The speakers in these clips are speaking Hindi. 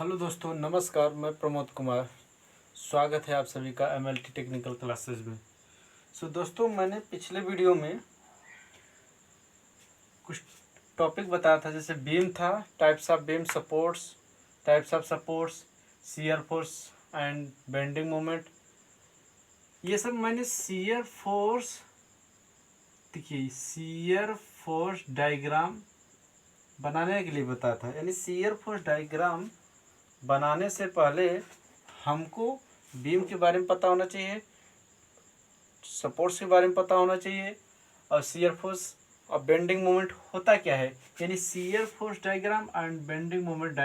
हेलो दोस्तों, नमस्कार। मैं प्रमोद कुमार। स्वागत है आप सभी का MLT टेक्निकल क्लासेस में। दोस्तों, मैंने पिछले वीडियो में कुछ टॉपिक बताया था, जैसे बीम था, types of beam supports, shear force and bending moment. ये सब मैंने शियर फोर्स डायग्राम बनाने के लिए बताया था। यानी शियर फोर्स डायग्राम बनाने से पहले हमको बीम के बारे में पता होना चाहिए, सपोर्ट्स के बारे में पता होना चाहिए, और शियर फोर्स और बेंडिंग मोमेंट होता क्या है। यानी shear force diagram and bending moment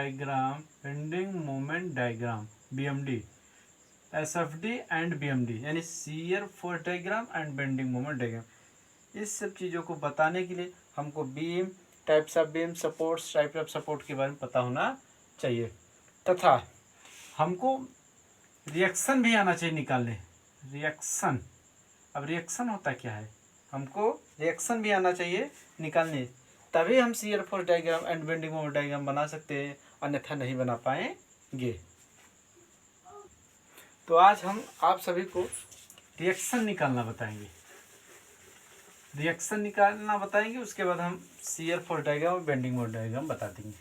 diagram BMD, SFD and BMD, यानी shear force diagram and bending moment diagram. इस सब चीज़ों को बताने के लिए हमको beam, types of beam, supports, type of support के बारे में पता होना चाहिए, तथा हमको रिएक्शन भी आना चाहिए निकालने। रिएक्शन, अब रिएक्शन होता क्या है, हमको रिएक्शन भी आना चाहिए निकालने, तभी हम shear force diagram and bending moment diagram बना सकते हैं, अन्यथा नहीं बना पाएंगे। तो आज हम आप सभी को रिएक्शन निकालना बताएंगे। उसके बाद हम शियर फोर्स डायग्राम और बेंडिंग मोमेंट डायग्राम बता देंगे।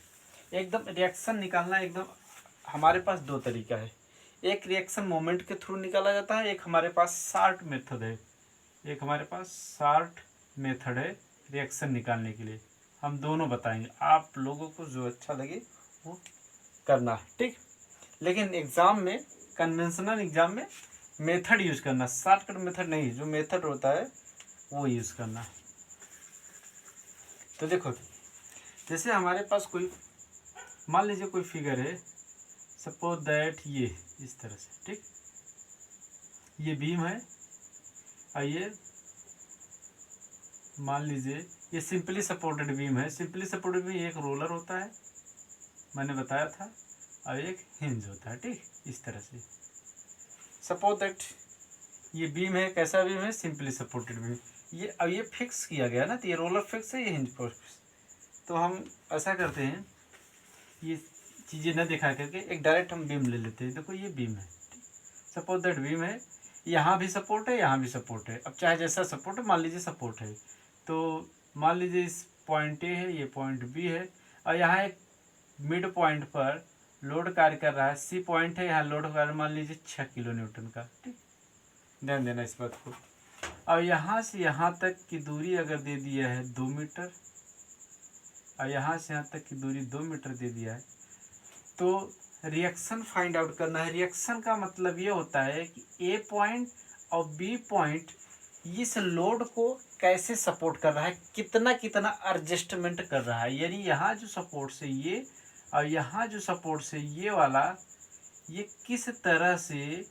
एकदम रिएक्शन निकालना, एकदम हमारे पास दो तरीका है। एक रिएक्शन मोमेंट के थ्रू निकाला जाता है, एक हमारे पास शार्ट मेथड है रिएक्शन निकालने के लिए। हम दोनों बताएंगे, आप लोगों को जो अच्छा लगे वो करना, ठीक। लेकिन एग्ज़ाम में, कन्वेंशनल एग्ज़ाम में मेथड यूज़ करना, शॉर्टकट मेथड नहीं, जो मेथड होता है वो यूज़ करना। तो देखो, जैसे हमारे पास कोई, मान लीजिए कोई फिगर है, सपोज दैट ये इस तरह से, ठीक, ये बीम है, और ये मान लीजिए ये सिंपली सपोर्टेड बीम है। सिंपली सपोर्टेड बीम एक रोलर होता है, मैंने बताया था, और एक हिंज होता है, ठीक, इस तरह से। सपोज दैट ये बीम है, कैसा बीम है, सिंपली सपोर्टेड बीम। ये अब ये फिक्स किया गया ना, तो ये रोलर फिक्स है, ये हिंज फिक्स। तो हम ऐसा करते हैं, ये चीज़ें न दिखा करके एक डायरेक्ट हम बीम ले लेते हैं। देखो ये बीम है, ठीक, सपोज दैट बीम है, यहाँ भी सपोर्ट है, यहाँ भी सपोर्ट है। अब चाहे जैसा सपोर्ट है, मान लीजिए सपोर्ट है, तो मान लीजिए इस पॉइंट ए है, ये पॉइंट बी है, और यहाँ एक मिड पॉइंट पर लोड कार्य कर रहा है, सी पॉइंट है, यहाँ लोड कार्य मान लीजिए 6 किलो न्यूटन का, ठीक, ध्यान देना इस बात को। और यहाँ से यहाँ तक की दूरी अगर दे दिया है 2 मीटर, और यहाँ से यहाँ तक की दूरी 2 मीटर दे दिया है, तो रिएक्शन फाइंड आउट करना है। रिएक्शन का मतलब ये होता है कि ए पॉइंट और बी पॉइंट इस लोड को कैसे सपोर्ट कर रहा है, कितना कितना एडजस्टमेंट कर रहा है। यानी यहाँ जो सपोर्ट से ये और यहाँ जो सपोर्ट से ये वाला, ये किस तरह से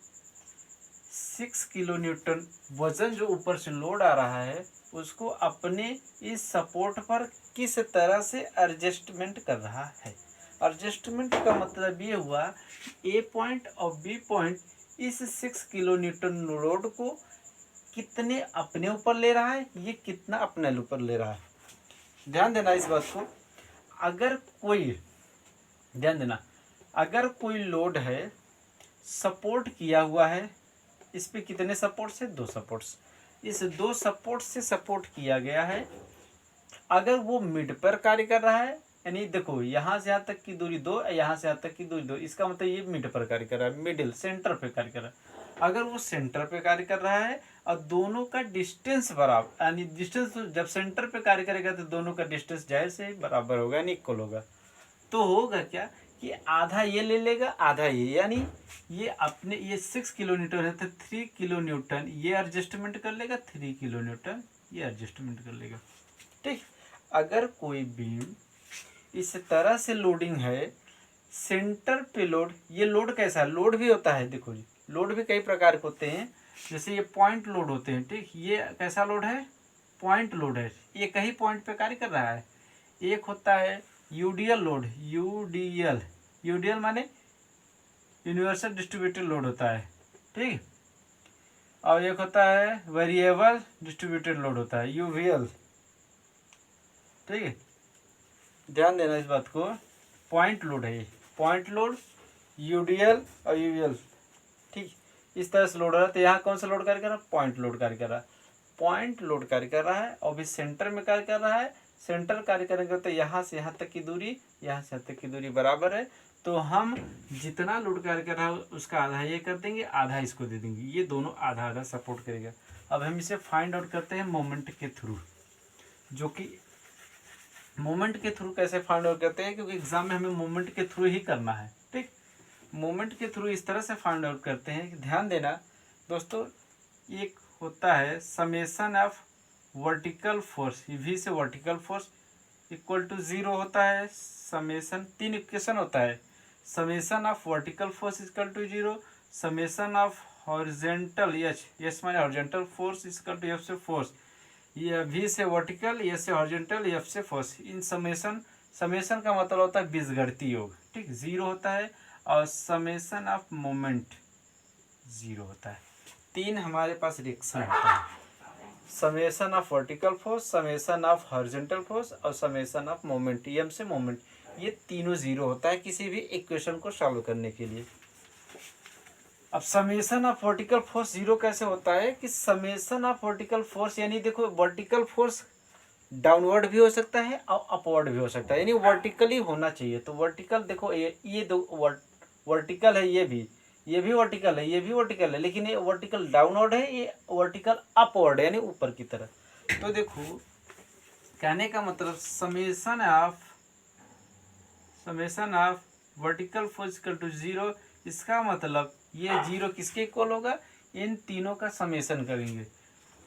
6 किलो न्यूटन वजन जो ऊपर से लोड आ रहा है, उसको अपने इस सपोर्ट पर किस तरह से एडजस्टमेंट कर रहा है। एडजस्टमेंट का मतलब ये हुआ, ए पॉइंट और बी पॉइंट इस 6 किलो न्यूटन लोड को कितने अपने ऊपर ले रहा है, ये कितना अपने ऊपर ले रहा है। ध्यान देना इस बात को। अगर कोई लोड है, सपोर्ट किया हुआ है, इस पे कितने सपोर्ट से, 2 सपोर्ट्स, इस 2 सपोर्ट से सपोर्ट किया गया है। अगर वो मिड पर कार्य कर रहा है, यानी देखो यहाँ से यहाँ तक की दूरी 2, यहाँ से यहाँ तक की दूरी 2, इसका मतलब ये मिड पर कार्य कर रहा है, मिडिल सेंटर पे कार्य कर रहा है। अगर वो सेंटर पे कार्य कर रहा है और दोनों का डिस्टेंस बराबर, यानी डिस्टेंस जब सेंटर पे कार्य करेगा तो दोनों का डिस्टेंस जाहिर से बराबर होगा, यानी इक्वल होगा। तो होगा क्या कि आधा ये ले लेगा, आधा ये, यानी ये अपने ये 6 किलो न्यूटन है, तो 3 किलो न्यूटन ये एडजस्टमेंट कर लेगा, 3 किलो न्यूटन ये एडजस्टमेंट कर लेगा, ठीक। अगर कोई बीम इस तरह से लोडिंग है, सेंटर पे लोड, ये लोड कैसा है, लोड भी होता है, देखो जी, लोड भी कई प्रकार के होते हैं। जैसे ये पॉइंट लोड होते हैं, ठीक, ये कैसा लोड है, पॉइंट लोड है, ये कहीं पॉइंट पे कार्य कर रहा है। एक होता है यूडीएल लोड, यूडीएल माने यूनिवर्सल डिस्ट्रीब्यूटेड लोड होता है, ठीक। और एक होता है वेरिएबल डिस्ट्रीब्यूटेड लोड होता है, यूवीएल, ठीक है। ध्यान देना इस बात को, पॉइंट लोड है ये, पॉइंट लोड, यूडीएल और यूएल, ठीक, इस तरह से लोड हो रहा है। तो यहाँ कौन सा लोड कार्य कर रहा है? पॉइंट लोड कार्य कर रहा है, पॉइंट लोड कार्य कर रहा है और भी सेंटर में कार्य कर रहा है। सेंटर कार्य करेंगे तो यहाँ से यहाँ तक की दूरी, यहाँ से यहाँ तक की दूरी बराबर है। तो हम जितना लोड कार्य कर रहा है उसका आधा ये कर देंगे, आधा इसको दे देंगे, ये दोनों आधा आधा सपोर्ट करेगा। अब हम इसे फाइंड आउट करते हैं मोमेंट के थ्रू, जो कि मोमेंट के थ्रू कैसे फाइंड आउट करते हैं, क्योंकि एग्जाम में हमें मोमेंट के थ्रू ही करना है, ठीक। मोमेंट के थ्रू इस तरह से फाइंड आउट करते हैं कि ध्यान देना दोस्तों, एक होता है summation of vertical force, V से वर्टिकल फोर्स इक्वल टू 0 होता है। समेशन 3 इक्वेशन होता है, summation of vertical force equal to 0, summation of horizontal H माने horizontal force equal to F से फोर्स, ये वी से वर्टिकल, ए से हॉरिजेंटल, एफ से फोर्स। इन समेशन का मतलब होता है बीजगणितीय योग, ठीक, 0 होता है। और समेशन ऑफ मोमेंट 0 होता है। 3 हमारे पास रिएक्शन होता है, summation of vertical force, summation of horizontal force और समेशन ऑफ मोमेंट, एम से मोमेंट, ये तीनों 0 होता है किसी भी इक्वेशन को सॉल्व करने के लिए। अब समेशन ऑफ वर्टिकल फोर्स 0 कैसे होता है कि समेशन ऑफ वर्टिकल फोर्स, यानी देखो वर्टिकल फोर्स डाउनवर्ड भी हो सकता है और अपवर्ड भी हो सकता है, यानी वर्टिकली होना चाहिए। तो वर्टिकल देखो ये दो वर्टिकल है, ये भी वर्टिकल है, ये भी वर्टिकल है, लेकिन ये वर्टिकल डाउनवर्ड है, ये वर्टिकल अपवर्ड है, यानी ऊपर की तरफ। तो देखो कहने का मतलब summation of vertical force equal to 0, इसका मतलब ये 0 किसके इक्वल होगा? इन तीनों का समेशन करेंगे।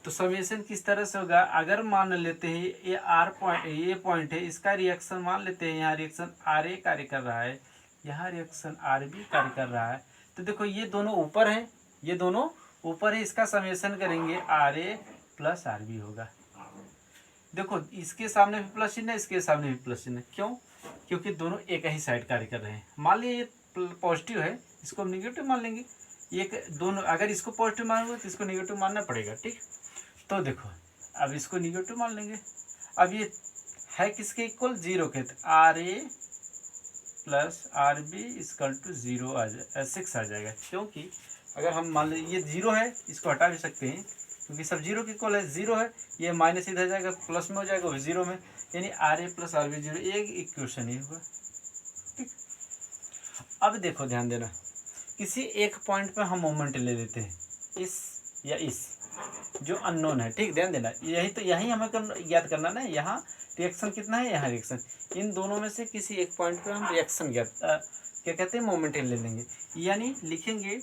तो समेशन किस तरह से होगा? अगर मान लेते हैं ये पॉइंट है, इसका रिएक्शन मान लेते हैं, यहाँ रिएक्शन आर ए कार्य कर रहा है, यहाँ रिएक्शन आर बी कार्य कर रहा है। तो देखो ये दोनों ऊपर है, ये दोनों ऊपर है, इसका समेशन करेंगे R A plus R B होगा। देखो इसके सामने भी प्लस चिन्ह है, इसके सामने भी प्लस चिन्ह है, क्यों? क्योंकि दोनों एक ही साइड कार्य कर रहे हैं। मान लीजिए ये पॉजिटिव है, इसको हम निगेटिव मान लेंगे, एक दोनों, अगर इसको पॉजिटिव मानोगे तो इसको निगेटिव मानना पड़ेगा, ठीक। तो देखो अब इसको निगेटिव मान लेंगे। अब ये है किसके इक्वल? 0 के, तो R A plus R B equal to 0 आ जाए 6 आ जाएगा। क्योंकि अगर हम मान लीजिए ये 0 है, इसको हटा भी सकते हैं क्योंकि सब 0 के इक्वल है, 0 है, ये माइनस इधर जाएगा प्लस में हो जाएगा, वो 0 में, यानी R A plus R B 0, एक इक्वेशन ही हुआ, ठीक। अब देखो ध्यान देना, किसी एक पॉइंट पे हम मोमेंट ले लेते हैं, इस या इस, जो अननोन है, ठीक, ध्यान देना, यही हमें याद करना ना, यहाँ रिएक्शन कितना है, यहाँ रिएक्शन, इन दोनों में से किसी एक पॉइंट पे हम रिएक्शन क्या कहते हैं, मोमेंट ले लेंगे। यानी लिखेंगे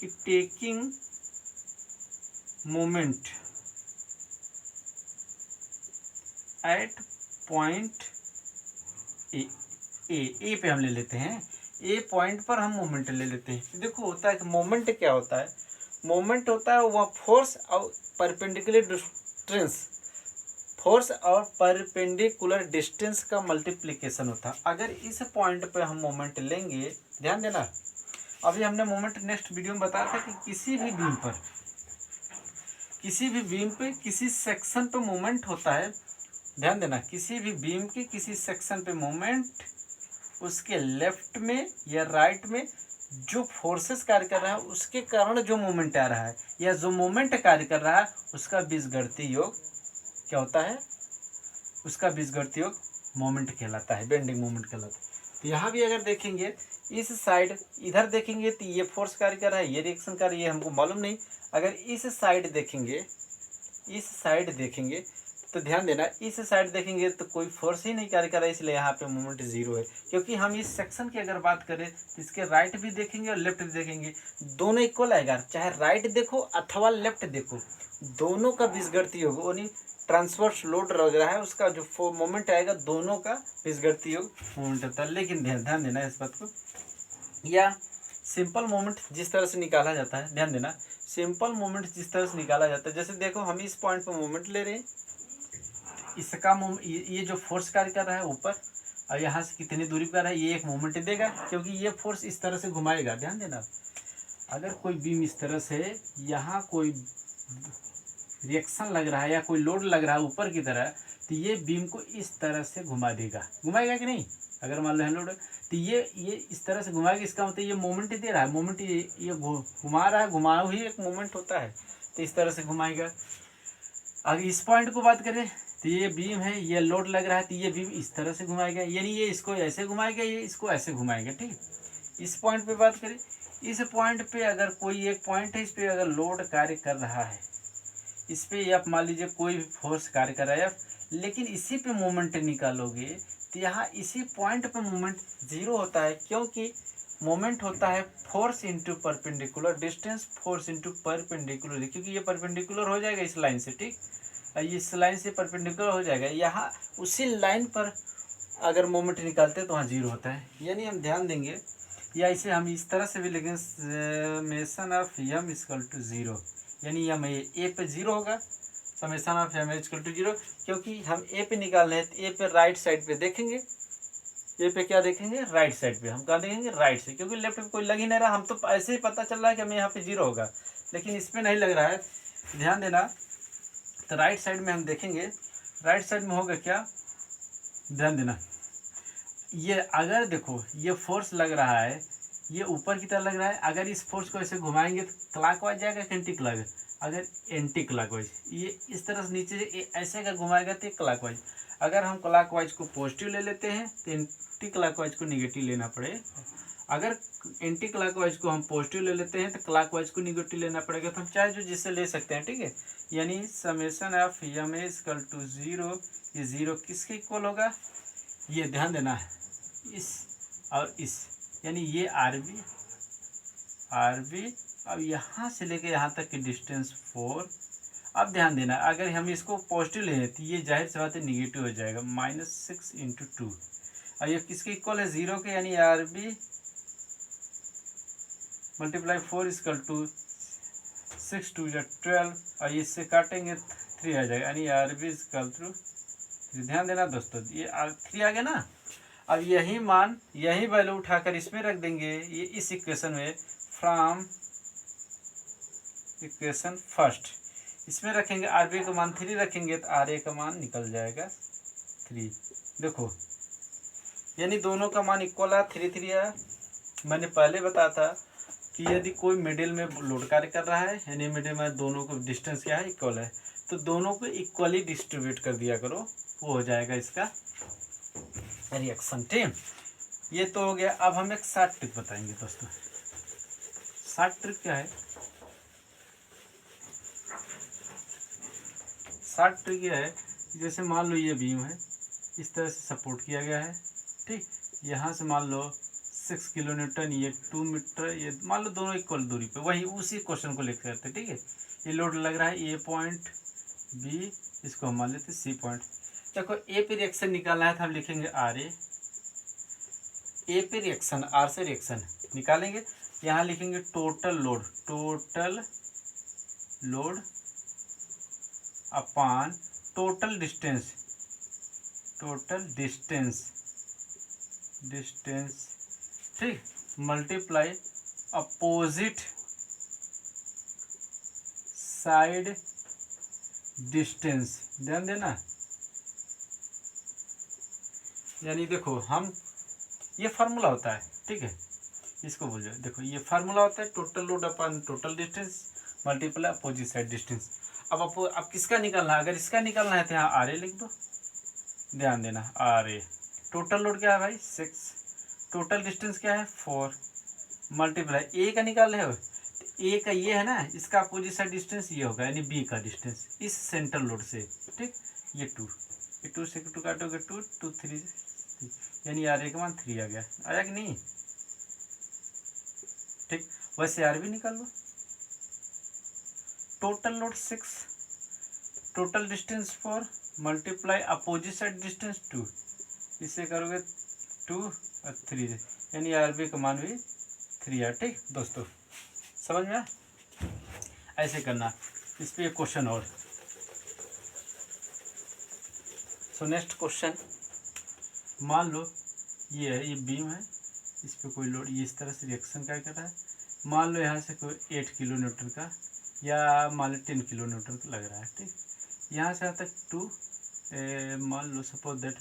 कि taking moment at point A पे हम ले लेते हैं, ए पॉइंट पर हम मोमेंट ले लेते हैं। देखो होता है कि मोमेंट क्या होता है? मोमेंट होता है वह फोर्स और परपेंडिकुलर डिस्टेंस, फोर्स और परपेंडिकुलर डिस्टेंस का मल्टीप्लिकेशन होता है। अगर इस पॉइंट पे हम मोमेंट लेंगे, ध्यान देना, अभी हमने मोमेंट नेक्स्ट वीडियो में बताया था कि किसी भी बीम पे किसी सेक्शन पे मोमेंट होता है, ध्यान देना, किसी भी बीम के किसी सेक्शन पे मोमेंट, उसके लेफ्ट में या राइट में जो फोर्सेस कार्य कर रहा है उसके कारण जो मोमेंट आ रहा है या जो मोमेंट कार्य कर रहा है उसका बीजगणितीय योग क्या होता है? उसका बीजगणितीय योग मोमेंट कहलाता है, बेंडिंग मोमेंट कहलाता है। तो यहाँ भी अगर देखेंगे इस साइड, इधर देखेंगे तो ये फोर्स कार्य कर रहा है, ये रिएक्शन कर रही है, हमको मालूम नहीं। अगर इस साइड देखेंगे तो ध्यान देना, इस साइड देखेंगे तो कोई फोर्स ही नहीं कार्य कर रहा है, इसलिए यहाँ पे मोमेंट 0 है। क्योंकि हम इस सेक्शन की अगर बात करें तो इसके राइट भी देखेंगे और लेफ्ट भी देखेंगे, दोनों इक्वल आएगा, चाहे राइट देखो अथवा लेफ्ट देखो, दोनों का बीजगणितीय योग, यानी ट्रांसवर्स लोड लग रहा है, उसका जो मोमेंट आएगा दोनों का बीजगणितीय योग मोमेंट होता है। लेकिन ध्यान देना इस बात को, या सिंपल मोमेंट जिस तरह से निकाला जाता है, ध्यान देना, सिंपल मोमेंट जिस तरह से निकाला जाता है, जैसे देखो हम इस पॉइंट पर मोमेंट ले रहे हैं, इसका ये जो फोर्स कार्य कर रहा है ऊपर, और यहाँ से कितनी दूरी पर है, ये एक मोमेंट देगा, क्योंकि ये फोर्स इस तरह से घुमाएगा। ध्यान देना, अगर कोई बीम इस तरह से, यहाँ कोई रिएक्शन लग रहा है या कोई लोड लग रहा है ऊपर की तरह, तो ये बीम को इस तरह से घुमा देगा, घुमाएगा कि नहीं? अगर मान लो लोड, तो ये इस तरह से घुमाएगा, इसका मतलब ये मोमेंट ही दे रहा है, मोमेंट ये घुमा रहा है, घुमा ही एक मोमेंट होता है, तो इस तरह से घुमाएगा। अगर इस पॉइंट को बात करें तो ये बीम है, ये लोड लग रहा है, तो ये बीम इस तरह से घुमाएगा, यानी ये इसको ऐसे घुमाएगा, ये इसको ऐसे घुमाएगा, ठीक। इस पॉइंट पे बात करें, इस पॉइंट पे अगर कोई एक पॉइंट है, इस पे अगर लोड कार्य कर रहा है, इस पे आप मान लीजिए कोई भी फोर्स कार्य कर रहा है, लेकिन इसी पे मोमेंट निकालोगे तो यहाँ इसी पॉइंट पे मोमेंट जीरो होता है, क्योंकि मोमेंट होता है force into perpendicular distance, force into perpendicular, क्योंकि ये परपेंडिकुलर हो जाएगा इस लाइन से, ठीक। इस लाइन से परपेंडिकुलर हो जाएगा, यहाँ उसी लाइन पर अगर मोमेंट निकालते हैं तो वहाँ जीरो होता है, यानी हम ध्यान देंगे, या इसे हम इस तरह से भी लिखेंगे, summation of M equal to zero, यानी एम ए पे जीरो होगा, summation of M equal to zero, क्योंकि हम ए पे निकाल रहे हैं, तो ए पे राइट साइड पे देखेंगे, ए पे क्या देखेंगे, राइट साइड पे, हम कहाँ देखेंगे, राइट से, क्योंकि लेफ्ट पे कोई लग ही नहीं रहा, हम तो ऐसे ही पता चल रहा है कि हमें यहाँ पे जीरो होगा, लेकिन इस पर नहीं लग रहा है, ध्यान देना। तो राइट साइड में हम देखेंगे, राइट साइड में होगा क्या, ध्यान देना, ये अगर देखो ये फोर्स लग रहा है, ये ऊपर की तरफ लग रहा है, अगर इस फोर्स को ऐसे घुमाएंगे तो क्लॉकवाइज जाएगा कि एंटी क्लॉक, अगर एंटी क्लॉकवाइज, ये इस तरह से नीचे से ऐसे अगर घुमाएगा तो क्लॉकवाइज, अगर हम क्लॉकवाइज को पॉजिटिव ले लेते हैं तो एंटी क्लॉकवाइज को निगेटिव लेना पड़ेगा, अगर एंटी क्लॉकवाइज को हम पॉजिटिव ले लेते हैं तो क्लॉकवाइज को निगेटिव लेना पड़ेगा, तो हम चाहे जो जिससे ले सकते हैं, ठीक है। यानी summation of M equal to zero, ये जीरो किसके इक्वल होगा, ये ध्यान देना है, इस और इस, यानी ये आर बी, अब यहाँ से लेके यहाँ तक की डिस्टेंस 4। अब ध्यान देना, अगर हम इसको पॉजिटिव लें तो ये जाहिर सी बात है निगेटिव हो जाएगा, -6 × 2, और ये किसके इक्वल है, जीरो के, यानी R B multiply 4 equal to 6 × 2 = 12, और इससे काटेंगे 3 आ जाएगा, यानी आर बी इक्वल टू 3। ध्यान देना दोस्तों, ये 3 आ गया ना। अब यही मान, यही वैल्यू उठाकर इसमें रख देंगे, ये इस इक्वेशन में, फ्रॉम इक्वेशन फर्स्ट, इसमें रखेंगे, आर बी का मान 3 रखेंगे तो आर ए का मान निकल जाएगा 3। देखो, यानी दोनों का मान इक्वल है, 3 3 है। मैंने पहले बताया था कि यदि कोई मिडिल में लोड कार्य कर रहा है, यानी मिडिल में दोनों को डिस्टेंस क्या है, इक्वल है, तो दोनों को इक्वली डिस्ट्रीब्यूट कर दिया करो, वो हो जाएगा इसका रिएक्शन, ठीक। ये तो हो गया। अब हम एक शॉर्ट ट्रिक बताएंगे दोस्तों। शॉर्ट ट्रिक क्या है, शॉर्ट ट्रिक ये है, जैसे मान लो ये बीम है, इस तरह से सपोर्ट किया गया है, ठीक। यहाँ से मान लो 6 किलोन्यूटन, ये 2 मीटर, ये मान लो दोनों इक्वल दूरी पे, वही उसी क्वेश्चन को लेकर करते, ठीक है। ये लोड लग रहा है ए पॉइंट, बी, इसको हम मान लेते सी पॉइंट। देखो ए पे रिएक्शन निकालना है तो हम लिखेंगे आर ए पे रिएक्शन, आर से रिएक्शन निकालेंगे, यहाँ लिखेंगे total load upon total distance, ठीक, मल्टीप्लाई अपोजिट साइड डिस्टेंस। ध्यान देना, यानी देखो हम, ये फार्मूला होता है, ठीक है, इसको बोल जाओ, देखो ये फार्मूला होता है, total load upon total distance multiply opposite side distance. अब किसका निकालना है, अगर इसका निकालना है तो यहाँ आर ए लिख दो। ध्यान देना, आर ए, टोटल लोड क्या है भाई 6, टोटल डिस्टेंस क्या है 4, मल्टीप्लाई ए का निकाल रहे हो, तो ए का ये है ना, इसका अपोजिट साइड डिस्टेंस ये होगा, यानी बी का डिस्टेंस इस सेंटर लोड से, ठीक। ये 2 से 2 काटोगे 2 2 3, यानी आर ए का मान 3 आ गया, आया कि नहीं, ठीक। वैसे आर बी निकाल लो, total load 6, total distance 4, multiply opposite side distance 2, इससे करोगे 2 और 3, यानी आर बी का मान भी 3 है, ठीक दोस्तों, समझ में। ऐसे करना, इस पर एक क्वेश्चन और। सो नेक्स्ट क्वेश्चन, मान लो ये है, ये बीम है, इस पर कोई लोड, ये इस तरह से रिएक्शन क्या कर रहा है, मान लो यहाँ से कोई 8 किलो न्यूटन का या मान लो 10 किलो न्यूटन का लग रहा है, ठीक। यहाँ से यहाँ तक 2, मान लो सपोज दैट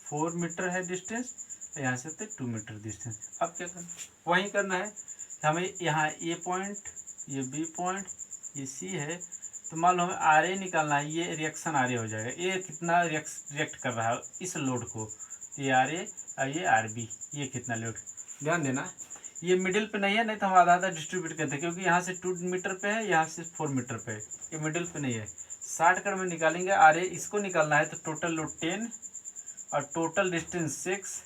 4 मीटर है डिस्टेंस, यहाँ से तो 2 मीटर डिस्टेंस। अब क्या करना, वही करना है हमें। यहाँ ए पॉइंट, ये बी पॉइंट, ये सी है, तो मान लो हमें आर ए निकालना है। ये रिएक्शन आर ए हो जाएगा, ये कितना रिएक्ट कर रहा है इस लोड को, ये आर ए और ये आर बी, ये कितना लोड। ध्यान देना ये मिडिल पे नहीं है, नहीं तो हम आधा आधा डिस्ट्रीब्यूट करते हैं, क्योंकि यहाँ से 2 मीटर पे है, यहाँ से 4 मीटर पे है, ये मिडिल पे नहीं है। शॉर्टकट में निकालेंगे आर ए, इसको निकालना है तो टोटल लोड 10 और total distance 6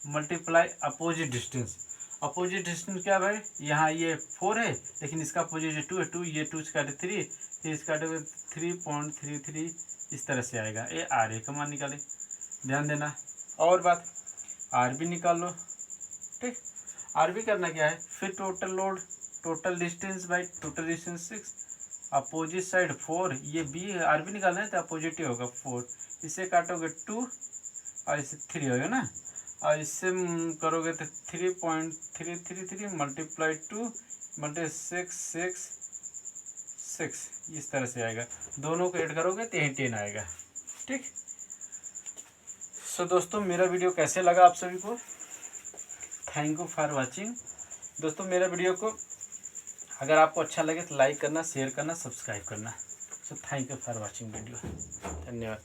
multiply opposite distance. Opposite distance क्या भाई, यहाँ ये 4 है लेकिन इसका अपोजिट 2 है, 2 ये 2 इसका 3, फिर इसका 3.33 इस तरह से आएगा। ये आर ए का मान निकाले। ध्यान देना और बात, आर बी निकाल लो। ठीक, आर बी करना क्या है, फिर total load, total distance by total distance 6, opposite side 4, ये बी आर बी निकालना है तो अपोजिट ही होगा 4, इसे काटोगे 2 और इसे 3 होगा ना, और इससे करोगे तो 3.333 मल्टीप्लाई 2 मल्टी 6 इस तरह से आएगा। दोनों को ऐड करोगे तो यही 10 आएगा। ठीक, सो दोस्तों मेरा वीडियो कैसे लगा आप सभी को, थैंक यू फॉर वाचिंग। दोस्तों मेरा वीडियो को अगर आपको अच्छा लगे तो लाइक करना, शेयर करना, सब्सक्राइब करना। So thank you for watching video, धन्यवाद।